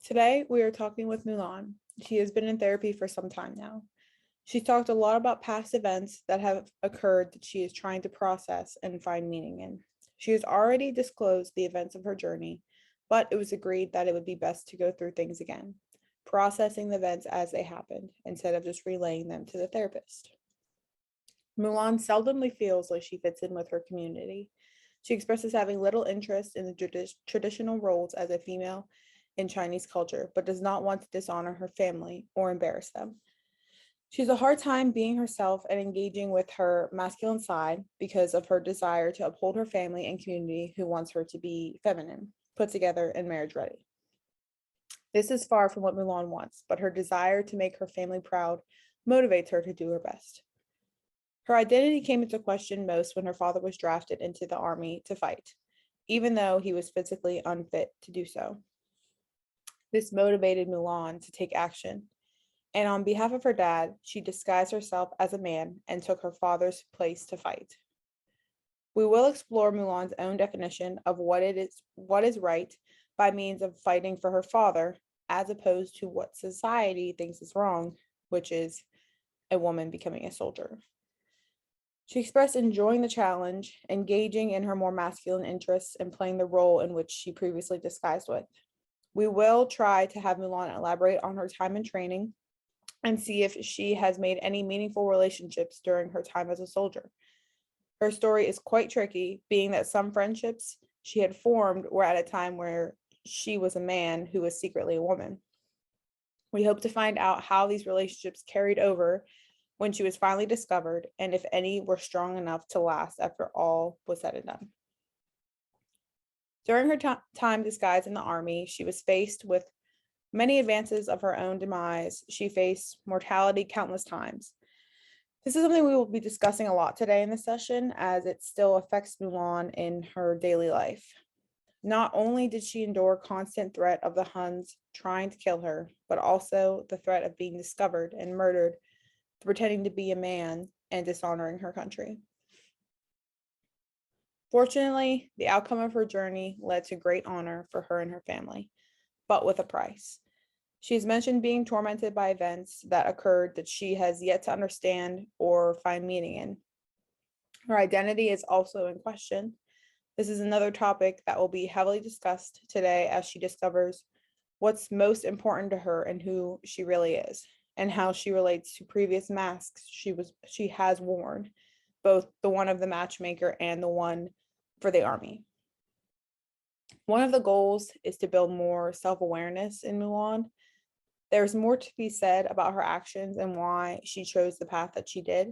Today, we are talking with Mulan. She has been in therapy for some time now. She's talked a lot about past events that have occurred that she is trying to process and find meaning in. She has already disclosed the events of her journey, but it was agreed that it would be best to go through things again, processing the events as they happened instead of just relaying them to the therapist. Mulan seldomly feels like she fits in with her community. She expresses having little interest in the traditional roles as a female in Chinese culture, but does not want to dishonor her family or embarrass them. She has a hard time being herself and engaging with her masculine side because of her desire to uphold her family and community who wants her to be feminine, put together, and marriage ready. This is far from what Mulan wants, but her desire to make her family proud motivates her to do her best. Her identity came into question most when her father was drafted into the army to fight, even though he was physically unfit to do so. This motivated Mulan to take action, and on behalf of her dad, she disguised herself as a man and took her father's place to fight. We will explore Mulan's own definition of what is right by means of fighting for her father, as opposed to what society thinks is wrong, which is a woman becoming a soldier. She expressed enjoying the challenge, engaging in her more masculine interests, and playing the role in which she previously disguised with. We will try to have Mulan elaborate on her time in training and see if she has made any meaningful relationships during her time as a soldier. Her story is quite tricky, being that some friendships she had formed were at a time where she was a man who was secretly a woman. We hope to find out how these relationships carried over when she was finally discovered, and if any were strong enough to last after all was said and done. During her time disguised in the army, she was faced with many advances of her own demise. She faced mortality countless times. This is something we will be discussing a lot today in this session, as it still affects Mulan in her daily life. Not only did she endure constant threat of the Huns trying to kill her, but also the threat of being discovered and murdered for pretending to be a man and dishonoring her country. Fortunately, the outcome of her journey led to great honor for her and her family, but with a price. She has mentioned being tormented by events that occurred that she has yet to understand or find meaning in. Her identity is also in question. This is another topic that will be heavily discussed today as she discovers what's most important to her and who she really is, and how she relates to previous masks she has worn, both the one of the matchmaker and the one for the army. One of the goals is to build more self-awareness in Mulan. There's more to be said about her actions and why she chose the path that she did.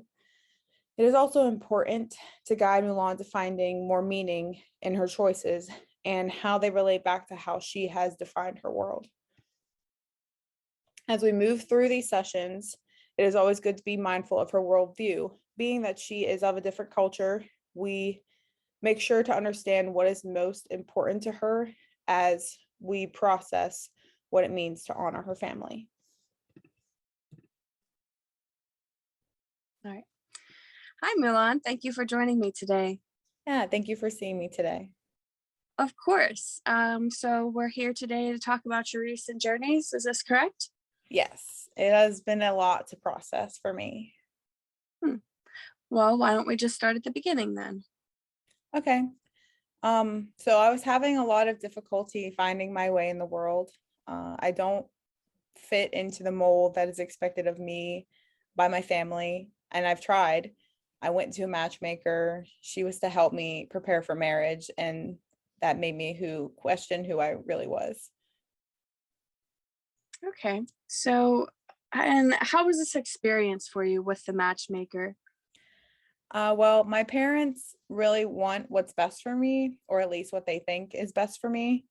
It is also important to guide Mulan to finding more meaning in her choices and how they relate back to how she has defined her world. As we move through these sessions, it is always good to be mindful of her worldview. Being that she is of a different culture, we make sure to understand what is most important to her as we process what it means to honor her family. All right. Hi, Mulan. Thank you for joining me today. Yeah, thank you for seeing me today. Of course. So we're here today to talk about your recent journeys. Is this correct? Yes, it has been a lot to process for me. Well, why don't we just start at the beginning then? Okay. So I was having a lot of difficulty finding my way in the world. I don't fit into the mold that is expected of me by my family, and I've tried. I went to a matchmaker. She was to help me prepare for marriage, and that made me question who I really was. Okay. So, and how was this experience for you with the matchmaker? Well, my parents really want what's best for me, or at least what they think is best for me,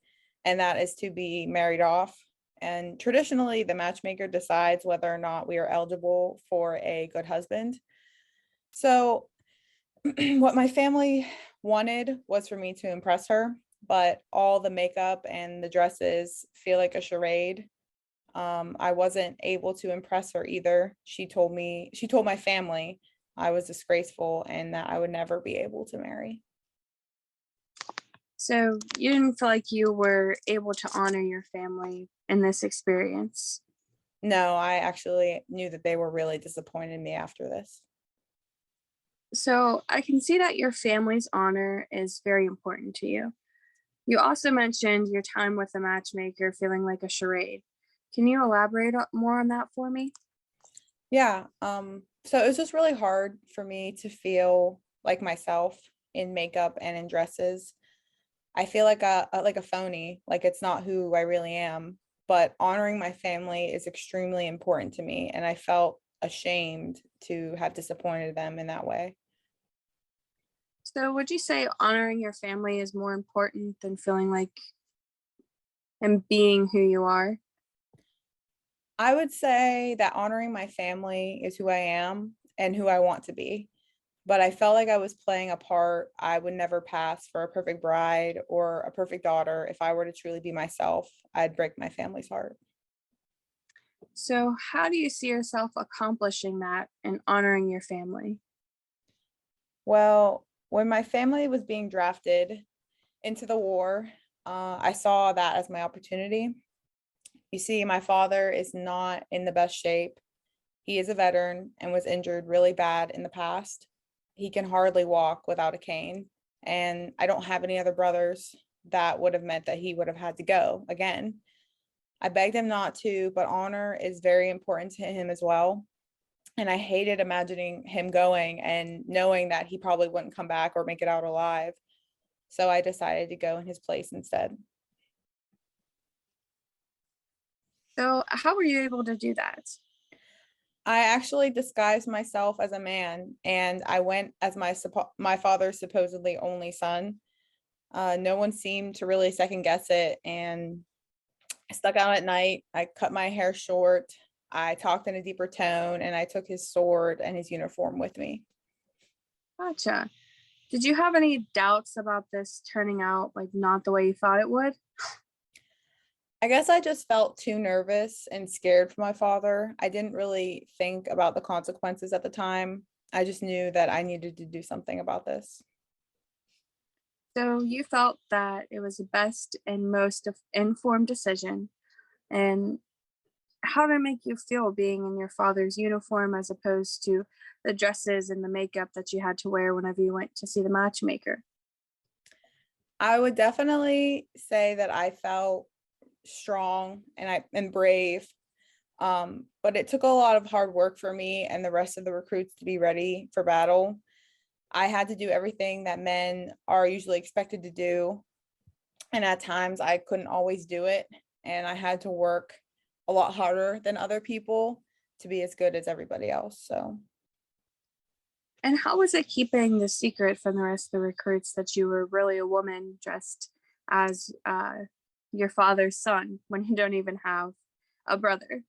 and that is to be married off. And traditionally, the matchmaker decides whether or not we are eligible for a good husband. So, what my family wanted was for me to impress her, but all the makeup and the dresses feel like a charade. I wasn't able to impress her either. She told my family I was disgraceful and that I would never be able to marry. So you didn't feel like you were able to honor your family in this experience. No, I actually knew that they were really disappointed in me after this. So I can see that your family's honor is very important to you. You also mentioned your time with the matchmaker feeling like a charade. Can you elaborate more on that for me? Yeah, so it was just really hard for me to feel like myself in makeup and in dresses. I feel like a phony, like it's not who I really am. But honoring my family is extremely important to me, and I felt ashamed to have disappointed them in that way. So would you say honoring your family is more important than feeling like and being who you are? I would say that honoring my family is who I am and who I want to be. But I felt like I was playing a part I would never pass for a perfect bride or a perfect daughter. If I were to truly be myself, I'd break my family's heart. So how do you see yourself accomplishing that and honoring your family? Well, when my family was being drafted into the war, I saw that as my opportunity. You see, my father is not in the best shape. He is a veteran and was injured really bad in the past. He can hardly walk without a cane. And I don't have any other brothers. That would have meant that he would have had to go again. I begged him not to, but honor is very important to him as well. And I hated imagining him going and knowing that he probably wouldn't come back or make it out alive. So I decided to go in his place instead. So how were you able to do that? I actually disguised myself as a man, and I went as my father's supposedly only son. No one seemed to really second guess it, and I stuck out at night. I cut my hair short. I talked in a deeper tone, and I took his sword and his uniform with me. Gotcha. Did you have any doubts about this turning out like not the way you thought it would? I guess I just felt too nervous and scared for my father. I didn't really think about the consequences at the time. I just knew that I needed to do something about this. So you felt that it was the best and most informed decision. And how did it make you feel being in your father's uniform as opposed to the dresses and the makeup that you had to wear whenever you went to see the matchmaker? I would definitely say that I felt strong and brave. But it took a lot of hard work for me and the rest of the recruits to be ready for battle. I had to do everything that men are usually expected to do, and at times I couldn't always do it, and I had to work a lot harder than other people to be as good as everybody else. So And how was it keeping the secret from the rest of the recruits that you were really a woman dressed as your father's son when you don't even have a brother?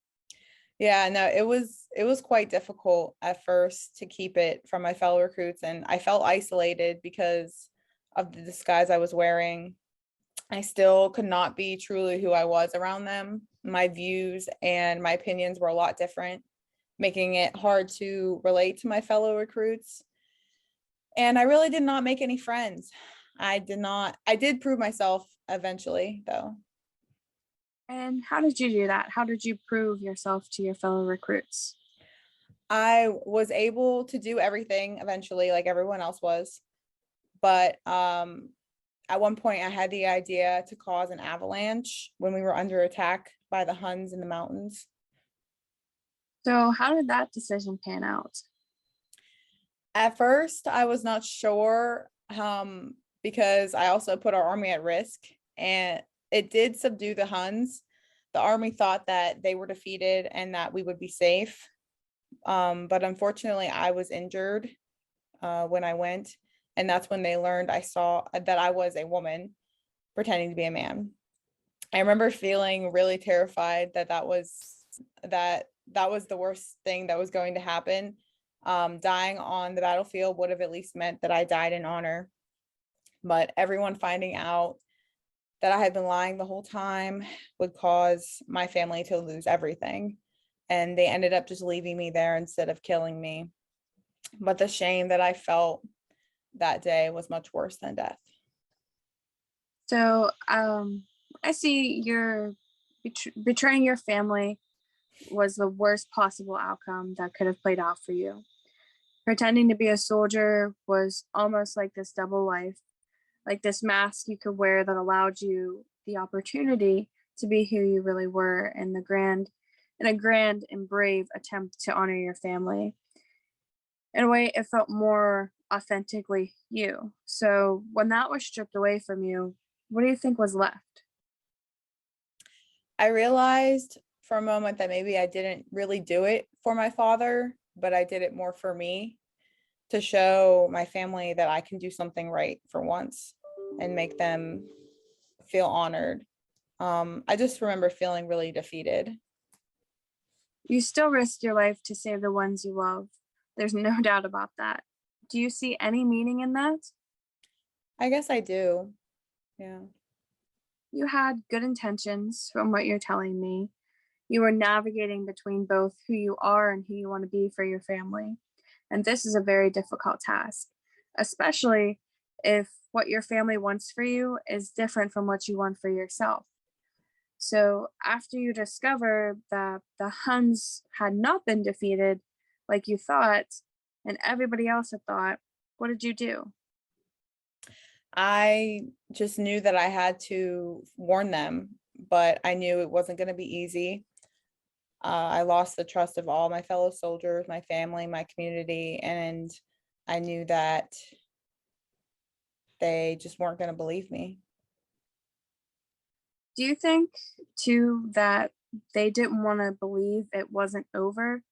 yeah, no, it was quite difficult at first to keep it from my fellow recruits, and I felt isolated because of the disguise I was wearing. I still could not be truly who I was around them. My views and my opinions were a lot different, making it hard to relate to my fellow recruits. And I really did not make any friends. I did prove myself eventually, though. And how did you do that? How did you prove yourself to your fellow recruits? I was able to do everything eventually, like everyone else was. But at one point, I had the idea to cause an avalanche when we were under attack by the Huns in the mountains. So, how did that decision pan out? At first, I was not sure because I also put our army at risk, and it did subdue the Huns. The army thought that they were defeated and that we would be safe. But unfortunately, I was injured when I went, and that's when they learned I saw that I was a woman pretending to be a man. I remember feeling really terrified that was the worst thing that was going to happen. Dying on the battlefield would have at least meant that I died in honor. But everyone finding out that I had been lying the whole time would cause my family to lose everything. And they ended up just leaving me there instead of killing me. But the shame that I felt that day was much worse than death. So I see you're betraying your family was the worst possible outcome that could have played out for you. Pretending to be a soldier was almost like this double life, like this mask you could wear that allowed you the opportunity to be who you really were in a grand and brave attempt to honor your family. In a way, it felt more authentically you. So when that was stripped away from you, what do you think was left? I realized for a moment that maybe I didn't really do it for my father, but I did it more for me to show my family that I can do something right for once and make them feel honored. I just remember feeling really defeated. You still risked your life to save the ones you love. There's no doubt about that. Do you see any meaning in that? I guess I do. Yeah. You had good intentions from what you're telling me. You were navigating between both who you are and who you want to be for your family. And this is a very difficult task, especially if what your family wants for you is different from what you want for yourself. So, after you discover that the Huns had not been defeated like you thought, and everybody else had thought, what did you do? I just knew that I had to warn them, but I knew it wasn't going to be easy. I lost the trust of all my fellow soldiers, my family, my community, and I knew that they just weren't going to believe me. Do you think, too, that they didn't want to believe it wasn't over?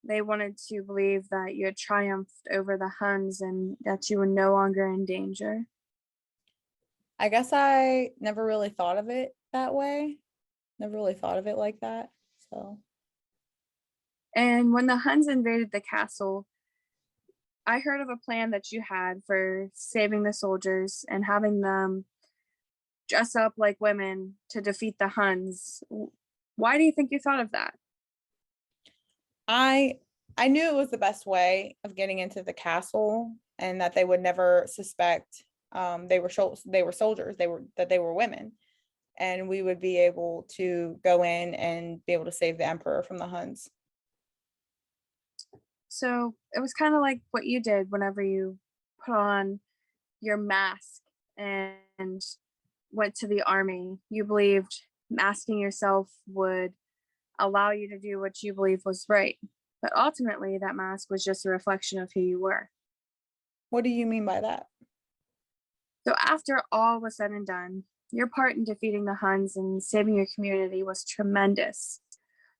They wanted to believe that you had triumphed over the Huns and that you were no longer in danger. I guess I never really thought of it that way. Never really thought of it like that. So And when the Huns invaded the castle, I heard of a plan that you had for saving the soldiers and having them dress up like women to defeat the Huns. Why do you think you thought of that? I I knew it was the best way of getting into the castle and that they would never suspect they were soldiers, they were women, and we would be able to go in and be able to save the emperor from the Huns. So it was kind of like what you did whenever you put on your mask and went to the army. You believed masking yourself would allow you to do what you believed was right. But ultimately, that mask was just a reflection of who you were. What do you mean by that? So, after all was said and done, your part in defeating the Huns and saving your community was tremendous.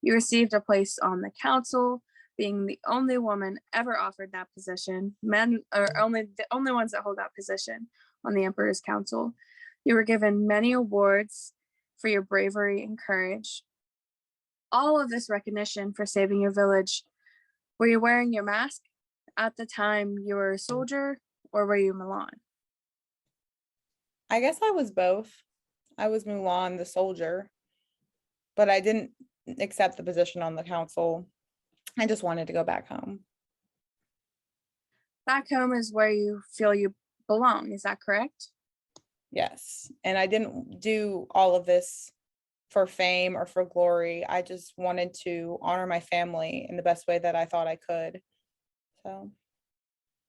You received a place on the council, being the only woman ever offered that position. Men are only the only ones that hold that position on the Emperor's Council. You were given many awards for your bravery and courage. All of this recognition for saving your village. Were you wearing your mask at the time you were a soldier, or were you Milan? I guess I was both. I was Mulan, the soldier, but I didn't accept the position on the council. I just wanted to go back home. Back home is where you feel you belong. Is that correct? Yes. And I didn't do all of this for fame or for glory. I just wanted to honor my family in the best way that I thought I could. So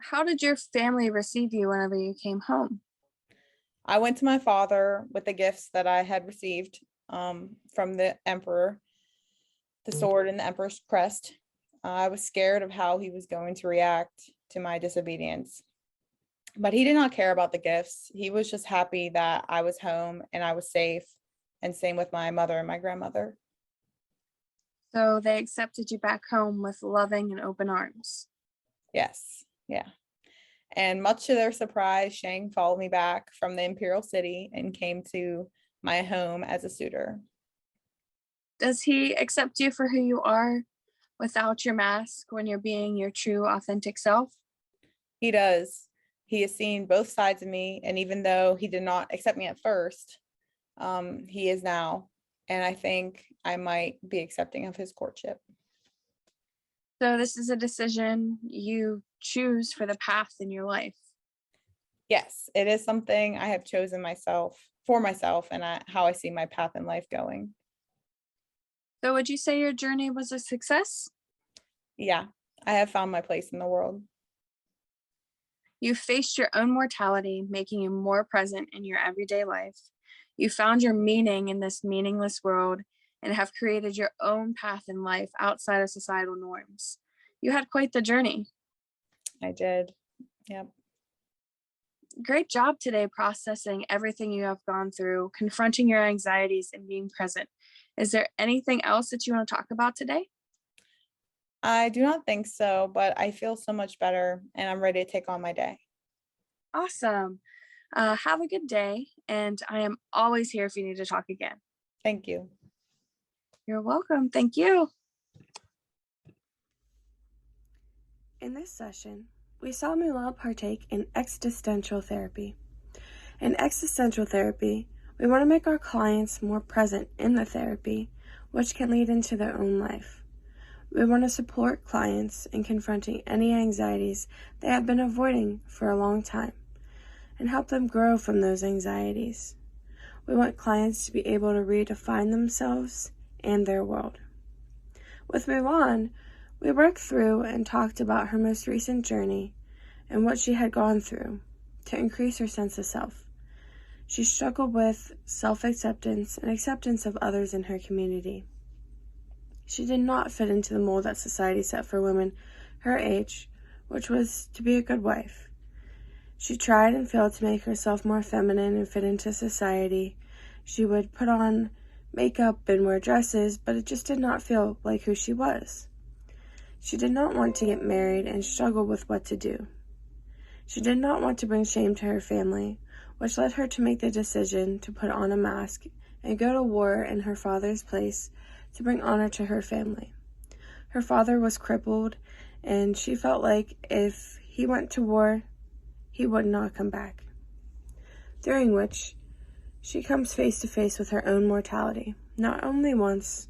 How did your family receive you whenever you came home? I went to my father with the gifts that I had received from the emperor, the sword and the emperor's crest. I was scared of how he was going to react to my disobedience, but he did not care about the gifts. He was just happy that I was home and I was safe, and same with my mother and my grandmother. So they accepted you back home with loving and open arms. Yes, yeah. And much to their surprise, Shang followed me back from the imperial city and came to my home as a suitor. Does he accept you for who you are without your mask when you're being your true, authentic self? He does. He has seen both sides of me, and even though he did not accept me at first, he is now. And I think I might be accepting of his courtship. So this is a decision you choose for the path in your life. Yes, it is something I have chosen myself. for myself and how I see my path in life going. So would you say your journey was a success? Yeah, I have found my place in the world. You faced your own mortality, making you more present in your everyday life. You found your meaning in this meaningless world and have created your own path in life outside of societal norms. You had quite the journey. I did. Yep. Great job today processing everything you have gone through, confronting your anxieties, and being present. Is there anything else that you want to talk about today? I do not think so, but I feel so much better and I'm ready to take on my day. Awesome. Have a good day, and I am always here if you need to talk again. Thank you. You're welcome. Thank you. In this session, we saw Mulan partake in existential therapy. In existential therapy, we want to make our clients more present in the therapy, which can lead into their own life. We want to support clients in confronting any anxieties they have been avoiding for a long time and help them grow from those anxieties. We want clients to be able to redefine themselves and their world. With Mulan, we worked through and talked about her most recent journey and what she had gone through to increase her sense of self. She struggled with self-acceptance and acceptance of others in her community. She did not fit into the mold that society set for women her age, which was to be a good wife. She tried and failed to make herself more feminine and fit into society. She would put on makeup and wear dresses, but it just did not feel like who she was. She did not want to get married and struggled with what to do. She did not want to bring shame to her family, which led her to make the decision to put on a mask and go to war in her father's place to bring honor to her family. Her father was crippled, and she felt like if he went to war, he would not come back. During which, she comes face to face with her own mortality, not only once,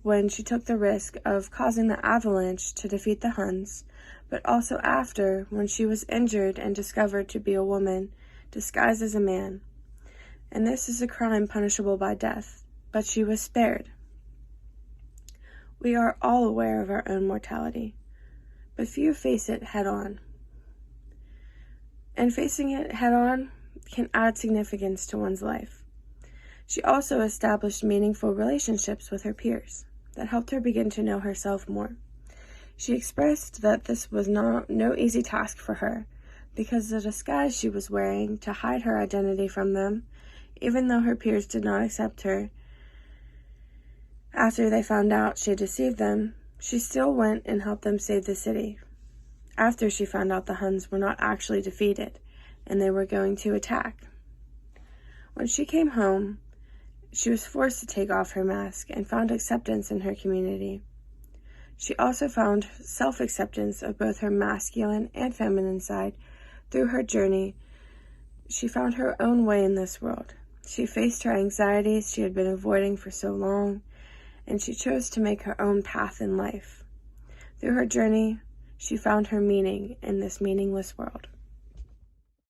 when she took the risk of causing the avalanche to defeat the Huns, but also after, when she was injured and discovered to be a woman disguised as a man. And this is a crime punishable by death, but she was spared. We are all aware of our own mortality, but few face it head on. And facing it head on can add significance to one's life. She also established meaningful relationships with her peers that helped her begin to know herself more. She expressed that this was no easy task for her because the disguise she was wearing to hide her identity from them, even though her peers did not accept her, after they found out she had deceived them, she still went and helped them save the city. After she found out the Huns were not actually defeated and they were going to attack. When she came home, she was forced to take off her mask and found acceptance in her community. She also found self-acceptance of both her masculine and feminine side through her journey. She found her own way in this world. She faced her anxieties she had been avoiding for so long, and she chose to make her own path in life. Through her journey, she found her meaning in this meaningless world.